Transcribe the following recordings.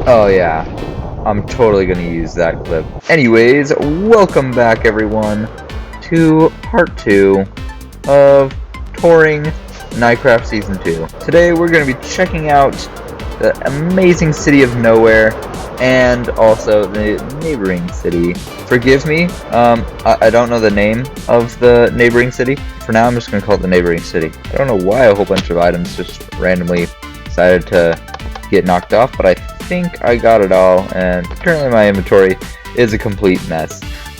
Oh yeah, I'm totally gonna use that clip. Anyways, welcome back everyone to part 2 of touring Nyecraft Season 2. Today we're gonna be checking out the amazing city of Nowhere and also the neighboring city. Forgive me, I don't know the name of the neighboring city. For now I'm just gonna call it the neighboring city. I don't know why a whole bunch of items just randomly decided to get knocked off, but I think I got it all, and currently my inventory is a complete mess.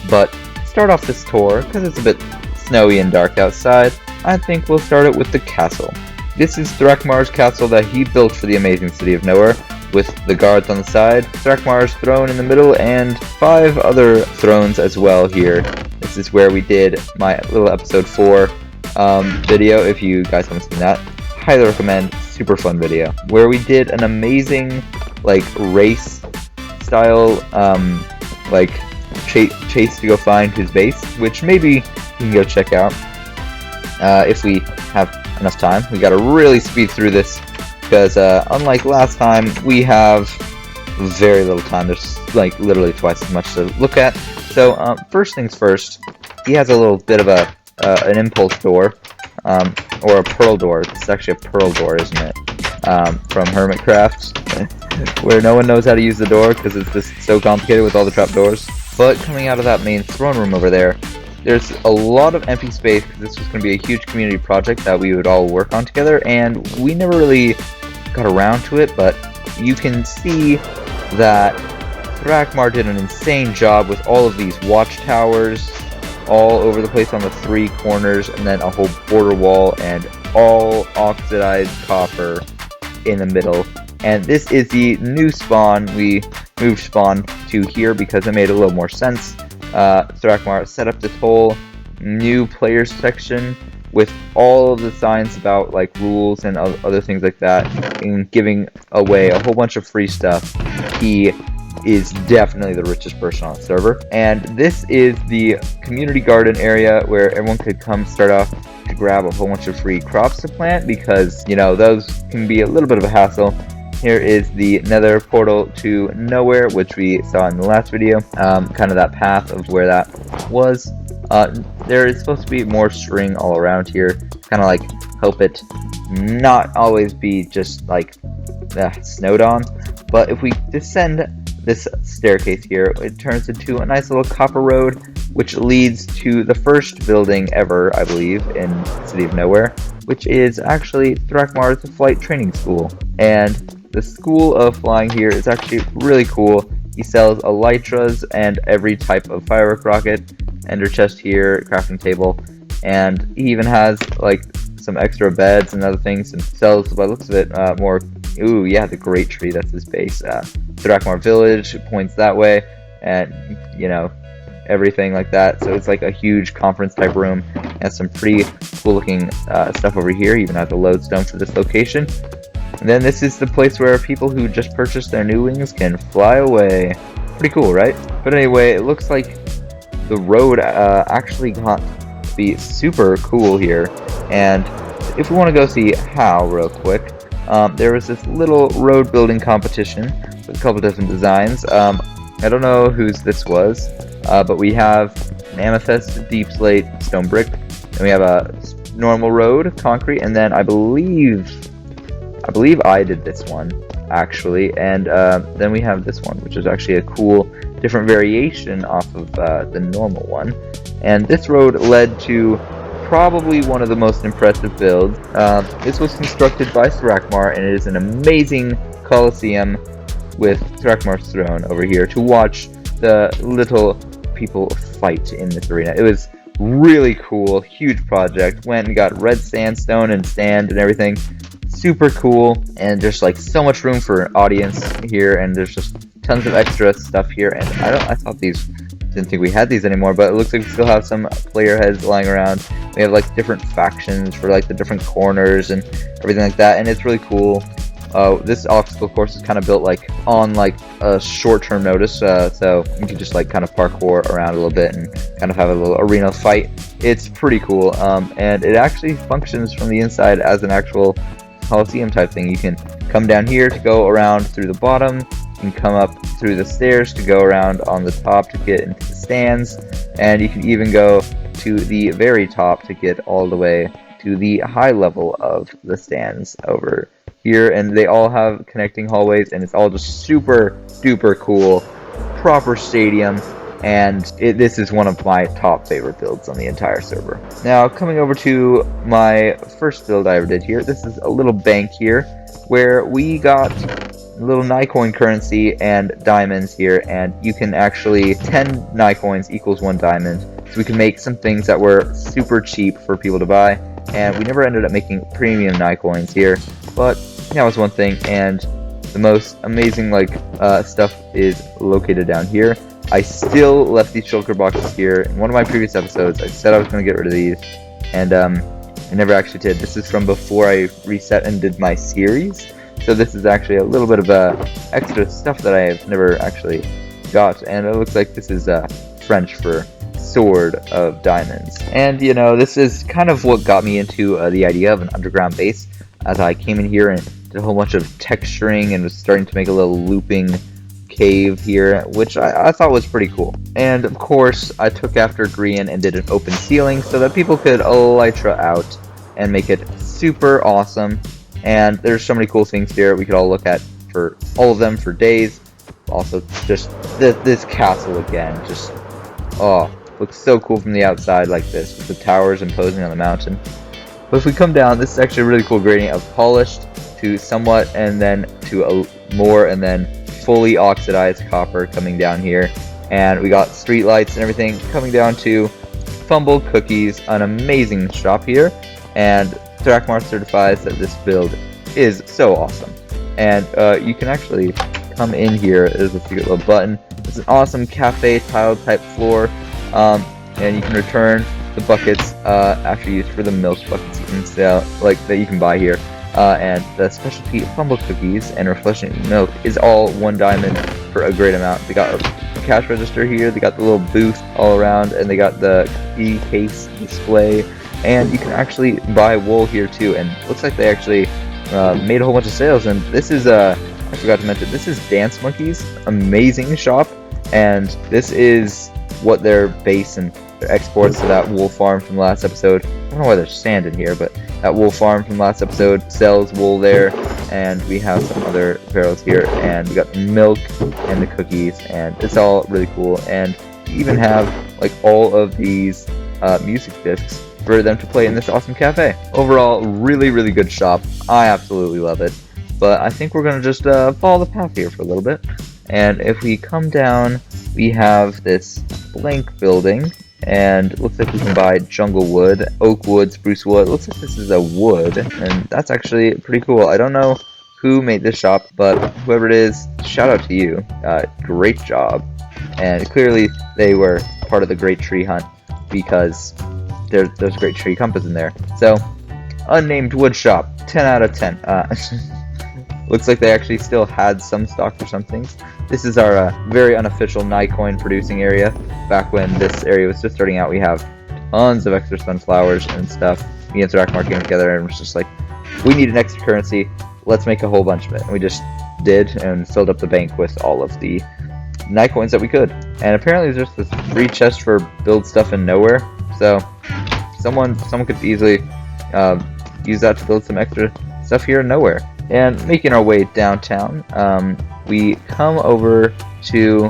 But to start off this tour, because it's a bit snowy and dark outside, I think we'll start it with the castle. This is Thrakmar's castle that he built for the amazing city of Nowhere, with the guards on the side, Thrakmar's throne in the middle, and 5 other thrones as well here. This is where we did my little episode 4 video, if you guys haven't seen that. Highly recommend, super fun video, where we did an amazing like race style like chase to go find his base, which maybe you can go check out if we have enough time. We gotta really speed through this because unlike last time we have very little time. There's like literally twice as much to look at. So first things first, he has a little bit of a an impulse door, or a pearl door. It's actually a pearl door, isn't it? From Hermitcraft, where no one knows how to use the door because it's just so complicated with all the trapdoors. But coming out of that main throne room over there, there's a lot of empty space because this was going to be a huge community project that we would all work on together, and we never really got around to it, but you can see that Thrakmar did an insane job with all of these watchtowers all over the place on the 3 corners, and then a whole border wall, and all oxidized copper in the middle. And this is the new spawn. We moved spawn to here because it made a little more sense. Thrakmar set up this whole new player section with all of the signs about like rules and other things like that, and giving away a whole bunch of free stuff. He is definitely the richest person on the server. And this is the community garden area where everyone could come start off to grab a whole bunch of free crops to plant, because you know those can be a little bit of a hassle. Here is the nether portal to Nowhere, which we saw in the last video, kind of that path of where that was. There is supposed to be more string all around here, kind of like help it not always be just like snowed on. But if we descend this staircase here, it turns into a nice little copper road, which leads to the first building ever, I believe, in the City of Nowhere, which is actually Thrakmar's flight training school. And the school of flying here is actually really cool. He sells elytras and every type of firework rocket, ender chest here, crafting table, and he even has like some extra beds and other things, and sells, by the looks of it, more. Ooh, yeah, the Great Tree, that's his base. Thrakmar Village points that way, and you know, everything like that. So it's like a huge conference type room, and some pretty cool looking stuff over here. He even has a lodestone for this location. And then this is the place where people who just purchased their new wings can fly away. Pretty cool, right? But anyway, it looks like the road actually got to be super cool here. And if we want to go see how real quick, there was this little road building competition with a couple different designs. I don't know whose this was, but we have an amethyst, deep slate, stone brick, and we have a normal road, concrete, and then I believe I did this one actually, and then we have this one, which is actually a cool different variation off of the normal one. And this road led to probably one of the most impressive builds. This was constructed by Thrakmar, and it is an amazing coliseum with Thrakmar's throne over here to watch the little people fight in this arena. It was really cool, huge project. Went and got red sandstone and sand and everything. Super cool, and there's like so much room for audience here, and there's just tons of extra stuff here. And I thought these, didn't think we had these anymore, but it looks like we still have some player heads lying around. We have like different factions for like the different corners and everything like that, and it's really cool. This obstacle course is kind of built like on like a short-term notice, so you can just like kind of parkour around a little bit and kind of have a little arena fight. It's pretty cool, and it actually functions from the inside as an actual Coliseum type thing. You can come down here to go around through the bottom, You can come up through the stairs to go around on the top to get into the stands, and you can even go to the very top to get all the way to the high level of the stands over here. And they all have connecting hallways, and it's all just super duper cool, proper stadium. And this is one of my top favorite builds on the entire server. Now, coming over to my first build I ever did here, this is a little bank here where we got a little Nycoin currency and diamonds here, and you can actually 10 Nycoins equals 1 diamond. So we can make some things that were super cheap for people to buy, and we never ended up making premium Nycoins here, but that was one thing. And the most amazing stuff is located down here. I still left these shulker boxes here. In one of my previous episodes, I said I was going to get rid of these, and I never actually did. This is from before I reset and did my series, so this is actually a little bit of extra stuff that I have never actually got, and it looks like this is French for sword of diamonds. And you know, this is kind of what got me into the idea of an underground base, as I came in here and did a whole bunch of texturing and was starting to make a little looping cave here, which I thought was pretty cool. And of course, I took after Grian and did an open ceiling so that people could elytra out and make it super awesome. And there's so many cool things here we could all look at, for all of them for days. Also, just this castle again, just looks so cool from the outside like this, with the towers imposing on the mountain. But if we come down, this is actually a really cool gradient of polished to somewhat, and then to a more, and then fully oxidized copper coming down here. And we got street lights and everything coming down to Fumble Cookies, an amazing shop here. And Thrakmar certifies that this build is so awesome. And you can actually come in here. There's a secret little button. It's an awesome cafe tile type floor, and you can return the buckets after used for the milk buckets you can sell, that you can buy here. And the specialty Fumble Cookies and refreshing milk is all 1 diamond for a great amount. They got a cash register here, they got the little booth all around, and they got the cookie case display. And you can actually buy wool here too, and it looks like they actually made a whole bunch of sales. And this is, I forgot to mention, this is Dance Monkey's amazing shop, and this is what their base and their exports to that wool farm from the last episode. I don't know why there's sand in here, but that wool farm from last episode sells wool there. And we have some other barrels here, and we got the milk and the cookies, and it's all really cool. And you even have all of these music discs for them to play in this awesome cafe. Overall, really good shop. I absolutely love it. But I think we're gonna just follow the path here for a little bit. And if we come down, we have this blank building, and it looks like we can buy jungle wood, oak wood, spruce wood. It looks like this is a wood, and that's actually pretty cool. I don't know who made this shop, but whoever it is, shout out to you. Great job. And clearly they were part of the Great Tree Hunt, because there's a Great Tree Compass in there. So, unnamed wood shop, 10 out of 10. Looks like they actually still had some stock for some things. This is our very unofficial Nycoin producing area. Back when this area was just starting out, we have tons of extra sunflowers and stuff. Me and Thrakmar came together and was just like, we need an extra currency, let's make a whole bunch of it. And we just did, and filled up the bank with all of the Nycoins that we could. And apparently there's just this free chest for build stuff in nowhere. So someone could easily use that to build some extra stuff here in nowhere. And making our way downtown, we come over to,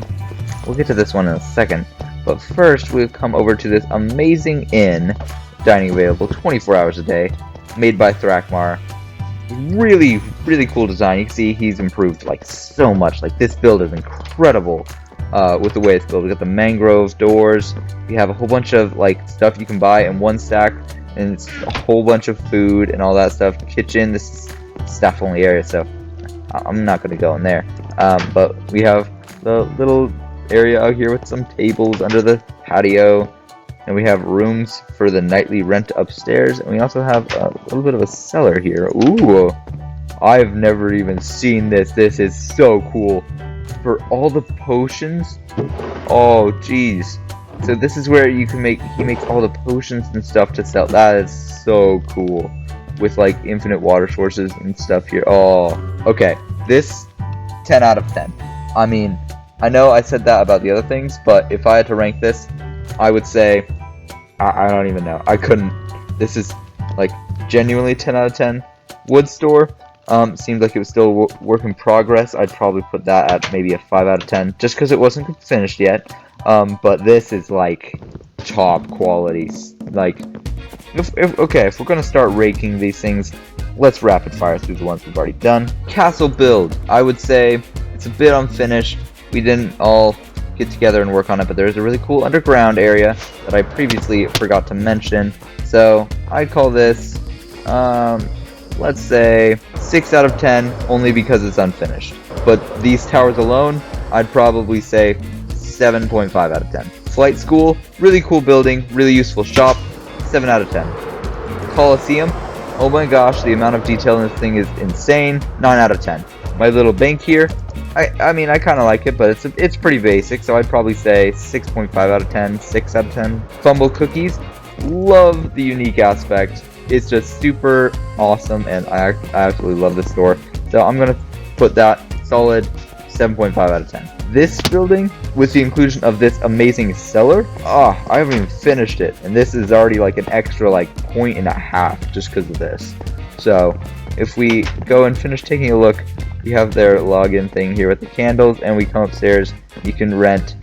we'll get to this one in a second, but first we've come over to this amazing inn, dining available 24 hours a day, made by Thrakmar. Really cool design. You can see he's improved so much. This build is incredible with the way it's built. We got the mangrove doors. We have a whole bunch of stuff you can buy in one stack, and it's a whole bunch of food and all that stuff. Kitchen. This is staff only area, so I'm not going to go in there. But we have the little area out here with some tables under the patio, and we have rooms for the nightly rent upstairs, and we also have a little bit of a cellar here. Ooh, I've never even seen this. This is so cool. For all the potions, oh geez. So this is where you can he makes all the potions and stuff to sell. That is so cool. With infinite water sources and stuff here. Oh, okay. This 10 out of 10. I mean, I know I said that about the other things, but if I had to rank this, I would say, I don't even know. I couldn't. This is, like, genuinely 10 out of 10. Wood store, seemed like it was still work in progress. I'd probably put that at maybe a 5 out of 10, just because it wasn't finished yet. But this is, like, top quality. Like, if we're gonna start raking these things, let's rapid fire through the ones we've already done. Castle build, I would say it's a bit unfinished. We didn't all get together and work on it, but there's a really cool underground area that I previously forgot to mention. So I'd call this, let's say 6 out of 10, only because it's unfinished. But these towers alone, I'd probably say 7.5 out of 10. Flight school, really cool building, really useful shop, 7 out of 10. Coliseum, oh my gosh, the amount of detail in this thing is insane, 9 out of 10. My little bank here, I mean, I kind of like it, but it's pretty basic, so I'd probably say 6.5 out of 10, 6 out of 10. Fumble cookies, love the unique aspect. It's just super awesome, and I absolutely love this store. So I'm going to put that solid 7.5 out of 10. This building, with the inclusion of this amazing cellar, I haven't even finished it, and this is already like an extra like 1.5 just because of this. So if we go and finish taking a look, you have their login thing here with the candles, and we come upstairs. You can rent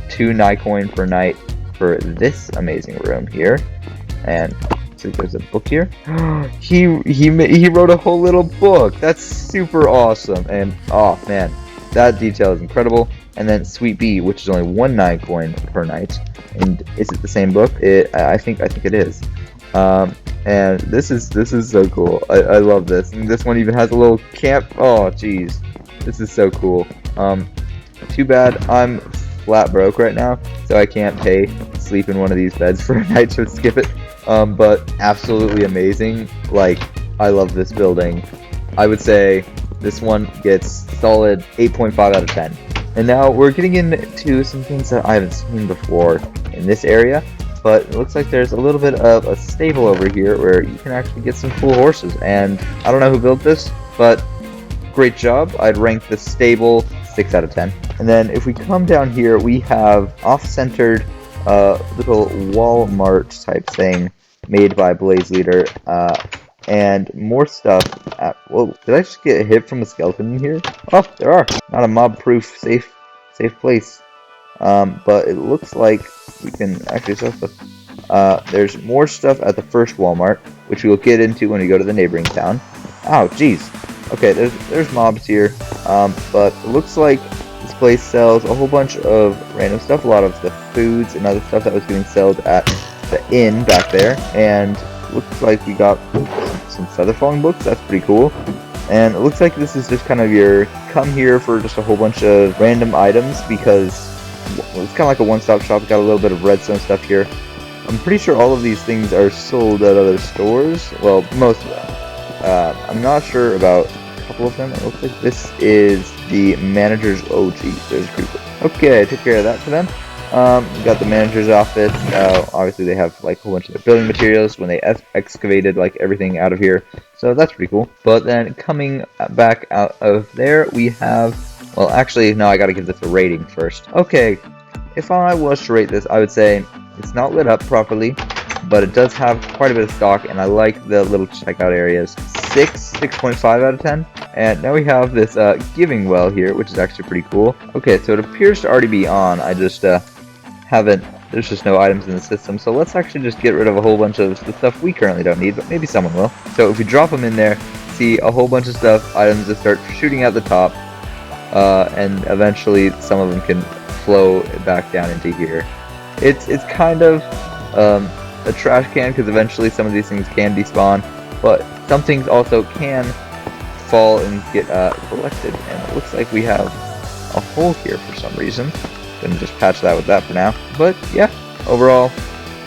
2 Nycoin per night for this amazing room here. And so there's a book here. he wrote a whole little book. That's super awesome. And oh man, that detail is incredible. And then Sweet Bee, which is only 1 Nycoin per night. And is it the same book? I think it is. And this is so cool. I love this. And this one even has a little camp. Oh jeez, this is so cool. Too bad I'm flat broke right now, so I can't pay to sleep in one of these beds for a night, so skip it. But absolutely amazing. Like, I love this building. I would say this one gets solid 8.5 out of 10. And now we're getting into some things that I haven't seen before in this area. But it looks like there's a little bit of a stable over here where you can actually get some cool horses. And I don't know who built this, but great job. I'd rank the stable 6 out of 10. And then if we come down here, we have off-centered little Walmart type thing made by Blaze Leader. And more stuff. Whoa, did I just get hit from a skeleton in here? Oh, there are. Not a mob-proof, safe place. But it looks like we can actually sell stuff. There's more stuff at the first Walmart, which we'll get into when we go to the neighboring town. Oh, jeez. Okay, there's mobs here. But it looks like this place sells a whole bunch of random stuff. A lot of the foods and other stuff that was getting sold at the inn back there. And looks like we got some feather falling books. That's pretty cool. And it looks like this is just kind of your come here for just a whole bunch of random items, because it's kind of like a one-stop shop. We got a little bit of redstone stuff here. I'm pretty sure all of these things are sold at other stores. Well, most of them. I'm not sure about a couple of them. It looks like this is the manager's... Oh, geez, there's a creeper. Okay, I took care of that for them. We got the manager's office. Obviously, they have like a whole bunch of their building materials when they excavated like everything out of here. So that's pretty cool. But then coming back out of there, we have... Well, actually, no, I gotta give this a rating first. Okay, if I was to rate this, I would say it's not lit up properly, but it does have quite a bit of stock, and I like the little checkout areas. 6.5 out of 10. And now we have this giving well here, which is actually pretty cool. Okay, so it appears to already be on. I just haven't... There's just no items in the system, so let's actually just get rid of a whole bunch of the stuff we currently don't need, but maybe someone will. So if we drop them in there, see a whole bunch of stuff, items that start shooting out the top. And eventually some of them can flow back down into here. It's kind of a trash can, because eventually some of these things can despawn, but some things also can fall and get collected. And it looks like we have a hole here for some reason. Gonna just patch that with that for now. But yeah, overall,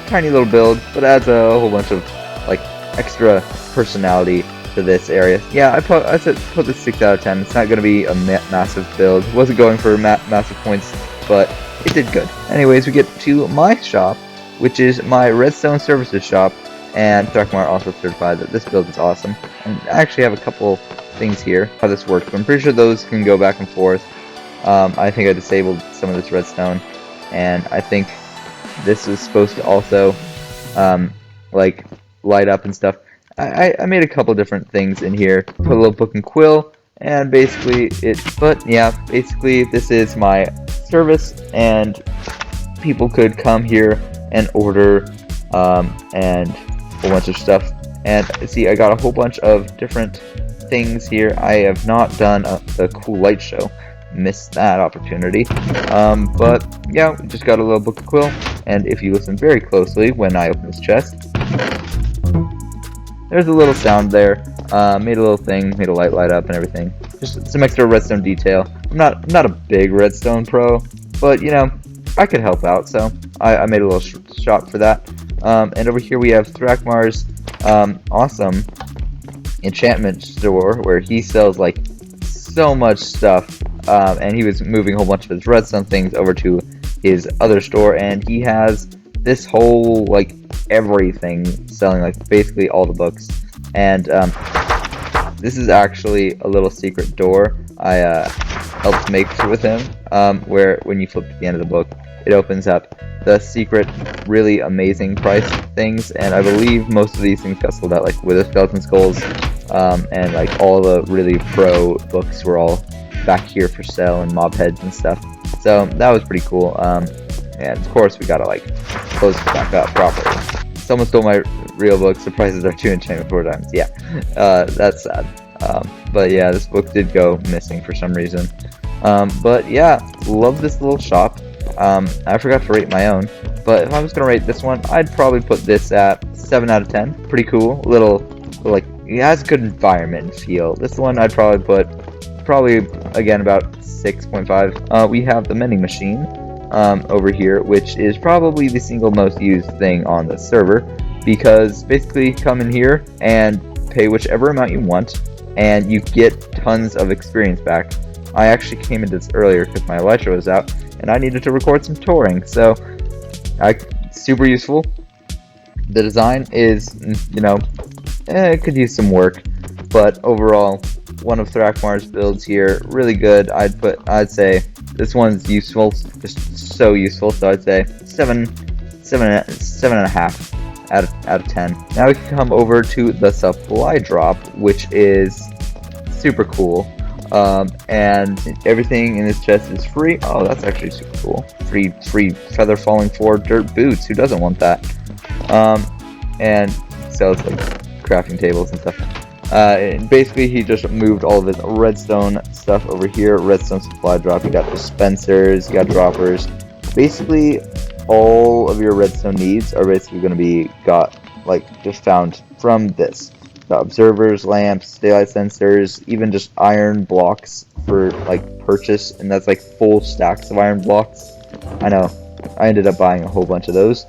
tiny little build, but adds a whole bunch of like extra personality to this area. Yeah, I put this 6 out of 10. It's not going to be a massive build. Wasn't going for massive points, but it did good. Anyways, we get to my shop, which is my redstone services shop, and Darkmar also certified that this build is awesome. And I actually have a couple things here how this works, but I'm pretty sure those can go back and forth. I think I disabled some of this redstone, and I think this is supposed to also like light up and stuff. I made a couple different things in here. Put a little book and quill, and basically basically this is my service, and people could come here and order and a whole bunch of stuff. And see, I got a whole bunch of different things here. I have not done the cool light show. Missed that opportunity. But yeah, we just got a little book of quill, and if you listen very closely when I open this chest, there's a little sound there. Made a little thing, made a light up and everything. Just some extra redstone detail. I'm not a big redstone pro, but you know, I could help out, so I made a little shop for that. And over here we have Thrakmar's awesome enchantment store, where he sells like so much stuff, and he was moving a whole bunch of his redstone things over to his other store, and he has this whole like everything selling, like basically all the books. And this is actually a little secret door I helped make with him, where when you flip to the end of the book, it opens up the secret, really amazing price things. And I believe most of these things got sold out, like Wither Skeleton Skulls, and like all the really pro books were all back here for sale, and mob heads and stuff. So that was pretty cool. And of course we gotta like close it back up properly. Someone stole my real book. Surprises are 2 enchantment 4 diamonds. Yeah, that's sad. But yeah, this book did go missing for some reason. But yeah, love this little shop. I forgot to rate my own, but if I was gonna rate this one, I'd probably put this at 7 out of 10. Pretty cool. Little like, it has a good environment and feel. This one I'd probably put again about 6.5. We have the mending machine over here, which is probably the single most used thing on the server, because basically come in here and pay whichever amount you want, and you get tons of experience back. I actually came into this earlier because my Elisha was out, and I needed to record some touring, so super useful. The design is, you know, it could use some work, but overall, one of Thrakmar's builds here, really good. I'd say this one's useful, just so useful. So I'd say 7.5 out of 10. Now we can come over to the supply drop, which is super cool. And everything in this chest is free. Oh, that's actually super cool. Free feather falling floor dirt boots. Who doesn't want that? And sells like crafting tables and stuff. And basically, he just moved all of his redstone stuff over here. Redstone supply drop. You got dispensers, you got droppers. Basically, all of your redstone needs are basically going to be just found from this. Got observers, lamps, daylight sensors, even just iron blocks for like purchase, and that's like full stacks of iron blocks. I know, I ended up buying a whole bunch of those.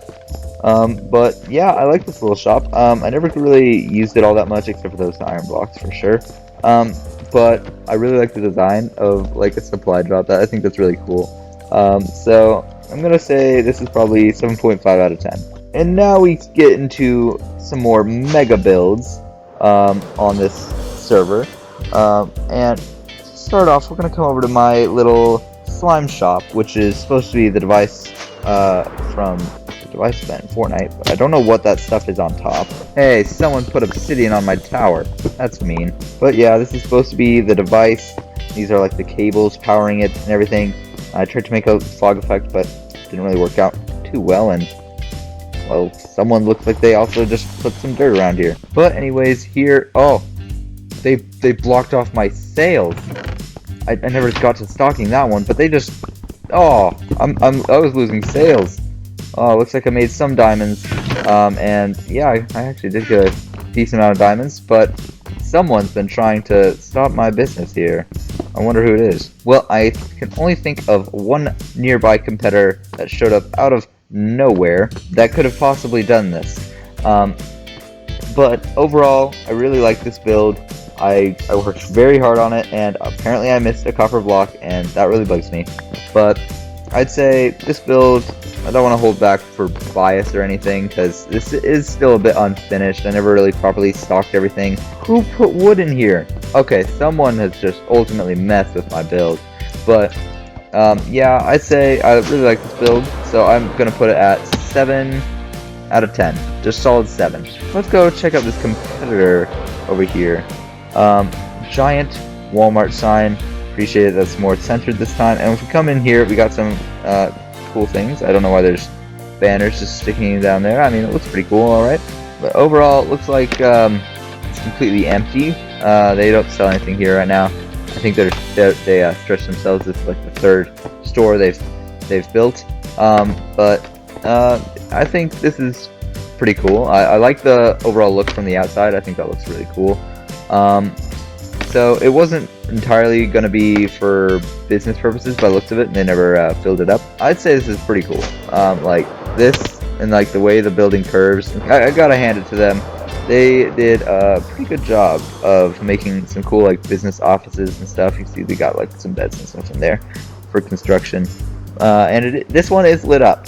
But yeah, I like this little shop. I never really used it all that much, except for those iron blocks for sure. But I really like the design of like a supply drop. I think that's really cool. So I'm gonna say this is probably 7.5 out of 10. And now we get into some more mega builds on this server. And to start off, we're gonna come over to my little slime shop, which is supposed to be the device from the device event in Fortnite, but I don't know what that stuff is on top. Hey, someone put obsidian on my tower. That's mean. But yeah, this is supposed to be the device. These are like the cables powering it and everything. I tried to make a fog effect, but didn't really work out too well, and well, someone looks like they also just put some dirt around here. But anyways, here, oh, they blocked off my sails. I never got to stocking that one, but they just, oh, I was losing sails. Oh, looks like I made some diamonds, and yeah, I actually did get a decent amount of diamonds, but someone's been trying to stop my business here. I wonder who it is. Well, I can only think of one nearby competitor that showed up out of nowhere that could have possibly done this. But overall, I really like this build. I worked very hard on it, and apparently I missed a copper block, and that really bugs me. But I'd say this build, I don't want to hold back for bias or anything, because this is still a bit unfinished. I never really properly stocked everything. Who put wood in here? Okay, someone has just ultimately messed with my build. But Yeah, I'd say I really like this build, so I'm gonna put it at 7 out of 10. Just solid 7. Let's go check out this competitor over here. Giant Walmart sign. Appreciate it. That's more centered this time. And if we come in here, we got some cool things. I don't know why there's banners just sticking down there. I mean, it looks pretty cool, alright. But overall, it looks like it's completely empty. They don't sell anything here right now. I think they stretch themselves. This is like the 3rd store they've built. But I think this is pretty cool. I like the overall look from the outside. I think that looks really cool. So it wasn't entirely going to be for business purposes by the looks of it, and they never filled it up. I'd say this is pretty cool. Like this and like the way the building curves, I gotta hand it to them. They did a pretty good job of making some cool like business offices and stuff. You see they got like some beds and stuff in there for construction. And this one is lit up.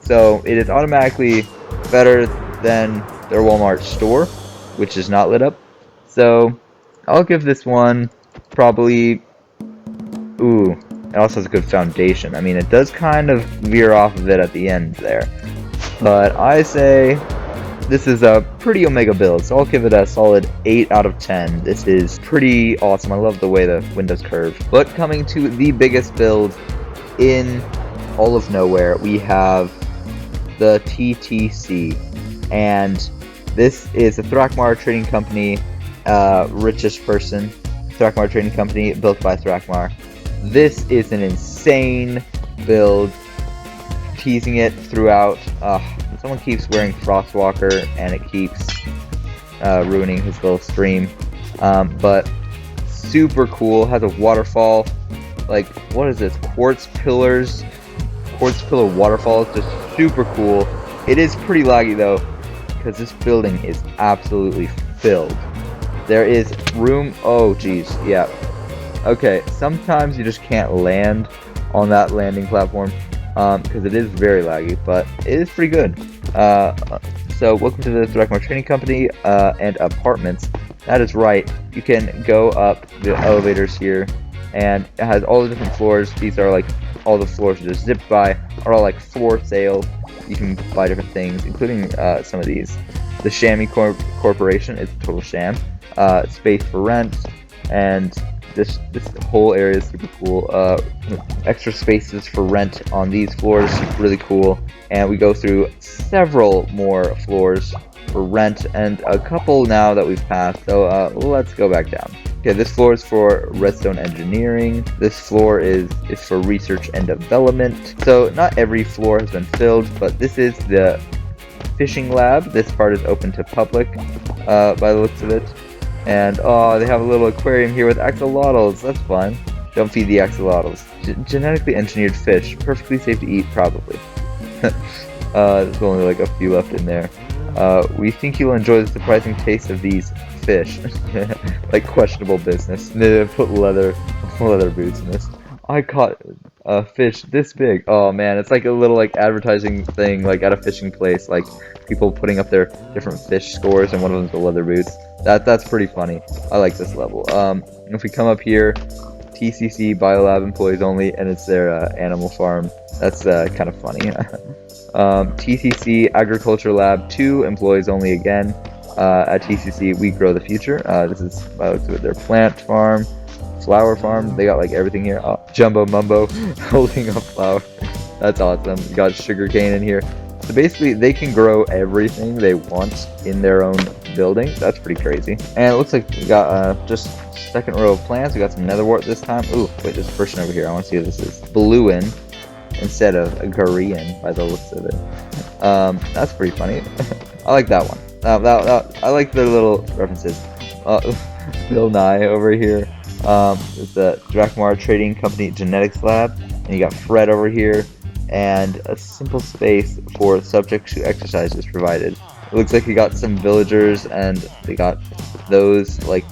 So it is automatically better than their Walmart store, which is not lit up. So I'll give this one probably, ooh, it also has a good foundation. I mean, it does kind of veer off of it at the end there. But I say this is a pretty Omega build, so I'll give it a solid 8 out of 10. This is pretty awesome. I love the way the windows curve. But coming to the biggest build in all of nowhere, we have the TTC. And this is a Thrakmar trading company, richest person. Thrakmar trading company built by Thrakmar. This is an insane build. Teasing it throughout. Someone keeps wearing Frostwalker and it keeps ruining his little stream. But super cool. Has a waterfall. Like, what is this? Quartz pillar waterfall. It's just super cool. It is pretty laggy though, because this building is absolutely filled. There is room. Oh geez, yeah. Okay, sometimes you just can't land on that landing platform because it is very laggy, but it is pretty good. So welcome to the Thrakmar Training Company and apartments. That is right. You can go up the elevators here, and it has all the different floors. These are like all the floors that are zipped by are all like for sale. You can buy different things, including some of these. The Chamois Corporation is a total sham. Space for rent, and this whole area is super cool. Extra spaces for rent on these floors, really cool. And we go through several more floors for rent, and a couple now that we've passed. So let's go back down. Okay, this floor is for redstone engineering. This floor is for research and development. So not every floor has been filled, but this is the fishing lab. This part is open to public by the looks of it. And oh, they have a little aquarium here with axolotls. That's fun. Don't feed the axolotls. Genetically engineered fish, perfectly safe to eat, probably. There's only like a few left in there. We think you'll enjoy the surprising taste of these fish. Like questionable business. They put leather boots in this. I caught a fish this big. Oh man, it's like a little like advertising thing, like at a fishing place, like people putting up their different fish scores, and one of them's the leather boots. That's pretty funny. I like this level. If we come up here, TCC Biolab employees only, and it's their animal farm. That's kind of funny. TCC Agriculture Lab 2 employees only again. At TCC we grow the future. This is by the looks of it, their plant farm, flower farm. They got like everything here. Oh, Jumbo Mumbo holding a flower. That's awesome. You got sugarcane in here. So basically they can grow everything they want in their own building. That's pretty crazy. And it looks like we got just second row of plants. We got some nether wart this time. Ooh, wait, there's a person over here. I want to see if this is Bluin instead of a Korean by the looks of it. That's pretty funny. I like that one. I like their little references. Bill Nye over here. It's the Thrakmar Trading Company Genetics Lab, and you got Fred over here, and a simple space for subjects to exercise is provided. It looks like we got some villagers, and they got those, like,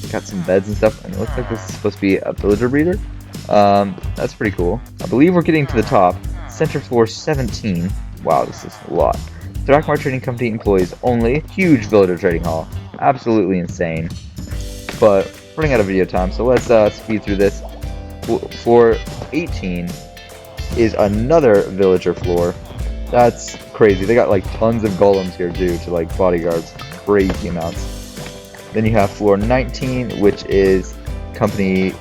they got some beds and stuff, and it looks like this is supposed to be a villager breeder. That's pretty cool. I believe we're getting to the top. Center floor 17. Wow, this is a lot. Thrakmar Trading Company employees only. Huge villager trading hall. Absolutely insane. But running out of video time, so let's speed through this. For 18 is another villager floor. That's crazy. They got like tons of golems here too, to like bodyguards. Crazy amounts. Then you have floor 19, which is company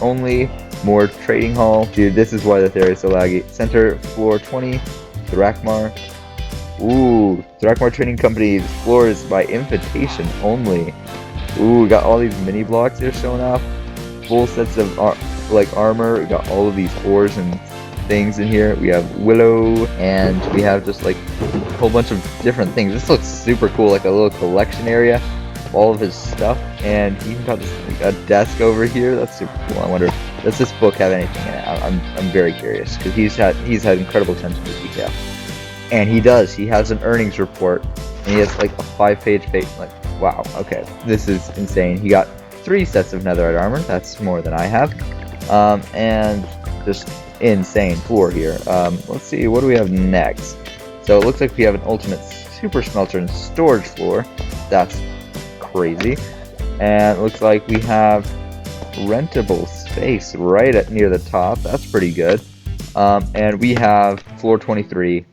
only. More trading hall. Dude, this is why this area is so laggy. Center floor 20, Thrakmar. Ooh, Thrakmar Trading Company. This floor is by invitation only. Ooh, we got all these mini blocks here showing off. Full sets of armor. We got all of these ores and things in here. We have Willow, and we have just like a whole bunch of different things. This looks super cool, like a little collection area of all of his stuff. And he even got this, like, a desk over here. That's super cool. I wonder, does this book have anything in it? I'm very curious, because he's had incredible attention to detail. And he does. He has an earnings report, and he has like a 5-page page. Like, wow. Okay, this is insane. He got 3 sets of netherite armor. That's more than I have. And just insane floor here. Let's see, what do we have next? So it looks like we have an ultimate super smelter and storage floor. That's crazy. And it looks like we have rentable space right near the top. That's pretty good. And we have floor 23.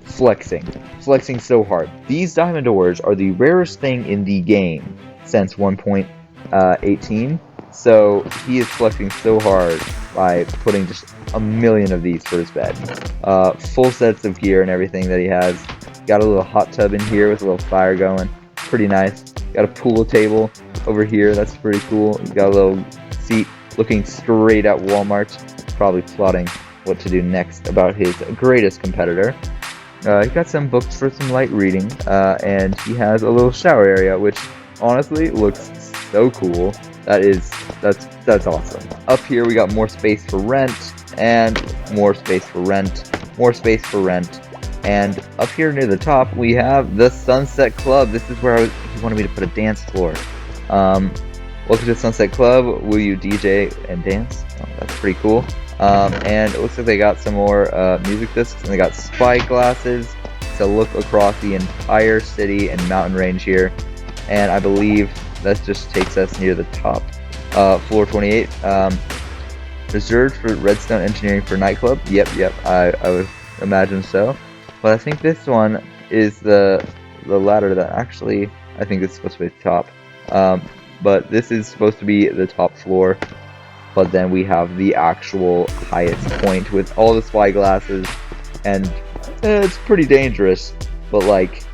Flexing so hard. These diamond ores are the rarest thing in the game since 1.18. So he is flexing so hard by putting just a million of these for his bed. Full sets of gear and everything that he has. Got a little hot tub in here with a little fire going. Pretty nice. Got a pool table over here. That's pretty cool. He's got a little seat looking straight at Walmart. Probably plotting what to do next about his greatest competitor. He got some books for some light reading, and he has a little shower area, which honestly looks so cool. That's awesome. Up here we got more space for rent, and more space for rent, more space for rent. And up here near the top we have the Sunset Club. This is where he wanted me to put a dance floor. Welcome to the Sunset Club. Will you DJ and dance? Oh, that's pretty cool. And it looks like they got some more music discs, and they got spy glasses to look across the entire city and mountain range here. And I believe that just takes us near the top. Floor 28, reserved for redstone engineering for nightclub. Yep, I would imagine so. But I think this one is the ladder that actually I think is supposed to be the top. But this is supposed to be the top floor. But then we have the actual highest point with all the spy glasses, and it's pretty dangerous, but like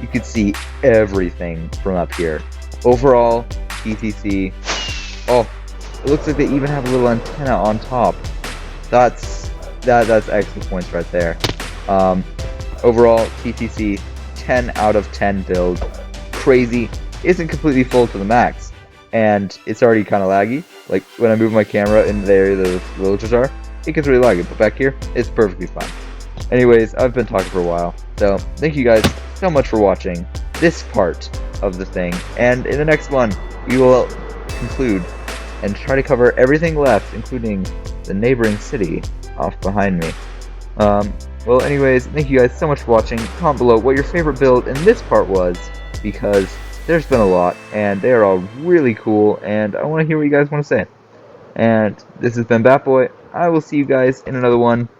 you could see everything from up here. Overall, TTC. Oh, it looks like they even have a little antenna on top. That's extra points right there. Overall, TTC 10 out of 10 build. Crazy. Isn't completely full to the max, and it's already kind of laggy. Like, when I move my camera in the area the villagers are, it gets really laggy, but back here, it's perfectly fine. Anyways, I've been talking for a while, so thank you guys so much for watching this part of the thing, and in the next one, we will conclude and try to cover everything left, including the neighboring city off behind me. Well, anyways, thank you guys so much for watching. Comment below what your favorite build in this part was, because there's been a lot, and they are all really cool, and I want to hear what you guys want to say. And this has been Batboy. I will see you guys in another one.